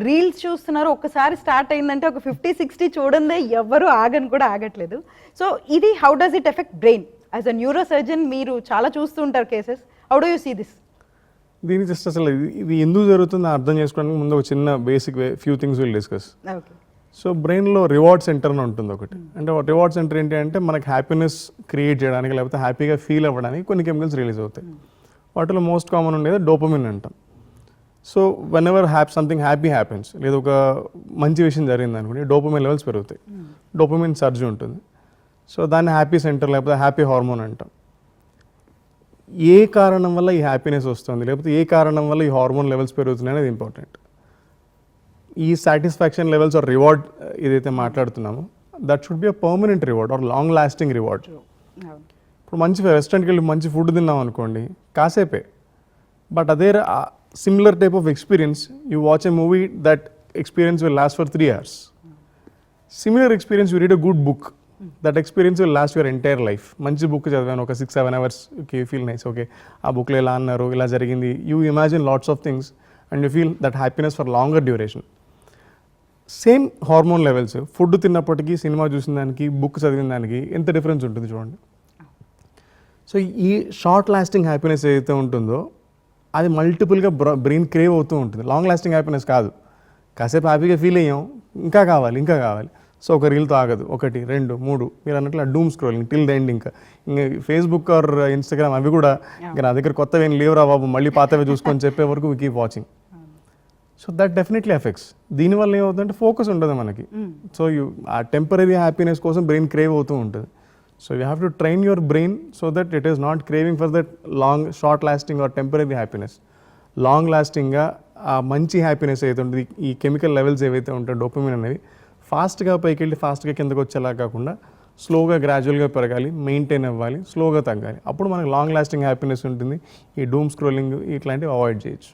Reels చూస్తున్నారు, ఒక్కసారి start అయిందంటే ఒక 50-60 చూడందే ఎవరు ఆగట్లేదు. సో ఇది how does it affect brain? As a neurosurgeon మీరు చాలా చూస్తూ ఉంటారు cases, how do you see this? దీనికి జస్ట్ అసలు ఇది ఎందుకు జరుగుతుందో అర్థం చేసుకోవడానికి ముందు ఒక చిన్న basic few things will discuss. Okay. So బ్రెయిన్లో రివార్డ్ సెంటర్ అని ఉంటుంది ఒకటి. అంటే రివార్డ్ సెంటర్ ఏంటి అంటే మనకి హ్యాపీనెస్ క్రియేట్ చేయడానికి లేకపోతే హ్యాపీగా ఫీల్ అవ్వడానికి కొన్ని కెమికల్స్ రిలీజ్ అవుతాయి. వాటిలో మోస్ట్ కామన్ ఉండేది డోపమిన్ అంటాం. So when ever something happy happens, లేదా ఒక మంచి విషయం జరిగింది అనుకోండి, డోపమిన్ లెవెల్స్ పెరుగుతాయి, డోపమిన్ సర్జ్ ఉంటుంది. సో దాన్ని హ్యాపీ సెంటర్ లేకపోతే హ్యాపీ హార్మోన్ అంటాం. ఏ కారణం వల్ల ఈ హ్యాపీనెస్ వస్తుంది లేకపోతే ఏ కారణం వల్ల ఈ హార్మోన్ లెవెల్స్ పెరుగుతున్నాయి అనేది ఇంపార్టెంట్. ఈ సాటిస్ఫాక్షన్ లెవెల్స్ ఆర్ రివార్డ్ ఏదైతే మాట్లాడుతున్నామో that should be a permanent reward or long lasting reward. ఇప్పుడు మంచి రెస్టారెంట్కి వెళ్ళి మంచి ఫుడ్ తిన్నాం అనుకోండి, కాసేపే, బట్ అదే similar type of experience you watch a movie, that experience will last for 3 hours. Similar experience you read a good book, that experience will last your entire life. మంచి బుక్ చదివాను ఒక 6-7 hours, okay, feel nice, okay ఆ బుక్లో ఇలా అన్నారు, ఇలా జరిగింది, you imagine lots of things and you feel that happiness for longer duration. Same hormone levels food తిన్నప్పటికీ, సినిమా చూసిన దానికి, బుక్ చదివిన దానికి ఎంత డిఫరెన్స్ ఉంటుంది చూడండి. సో ఈ షార్ట్ లాస్టింగ్ హ్యాపీనెస్ ఏదైతే ఉంటుందో అది మల్టిపుల్గా బ్రెయిన్ క్రేవ్ అవుతూ ఉంటుంది. లాంగ్ లాస్టింగ్ హ్యాపీనెస్ కాదు, కాసేపు హ్యాపీగా ఫీల్ అయ్యాం, ఇంకా కావాలి ఇంకా కావాలి. సో ఒక రీల్తో ఆగదు, 1, 2, 3 మీరు అన్నట్లు doom scrolling till the end. ఇంకా ఫేస్బుక్ ఆర్ ఇన్స్టాగ్రామ్ అవి కూడా ఇంకా నా దగ్గర కొత్తవి ఏం లేవురా బాబు, మళ్ళీ పాతవి చూసుకొని చెప్పే వరకు we keep watching. So that definitely effects. దీనివల్ల ఏమవుతుందంటే ఫోకస్ ఉండదు మనకి. సో ఆ టెంపరీ హ్యాపీనెస్ కోసం బ్రెయిన్ క్రేవ్ అవుతూ ఉంటుంది. So you have to train your brain so that it is not craving for that short lasting or temporary happiness. Long లాస్టింగ్గా ఆ మంచి హ్యాపీనెస్ ఏదైతే ఉంటుంది, ఈ కెమికల్ లెవెల్స్ ఏవైతే ఉంటాయో డోపమిన్ అనేవి ఫాస్ట్గా పైకి వెళ్ళి ఫాస్ట్గా కిందకు వచ్చేలా కాకుండా స్లోగా గ్రాడ్యువల్గా పెరగాలి, మెయింటైన్ అవ్వాలి, స్లోగా తగ్గాలి. అప్పుడు మనకు లాంగ్ లాస్టింగ్ హ్యాపీనెస్ ఉంటుంది. ఈ డూమ్ స్క్రోలింగ్ ఇట్లాంటివి అవాయిడ్ చేయొచ్చు.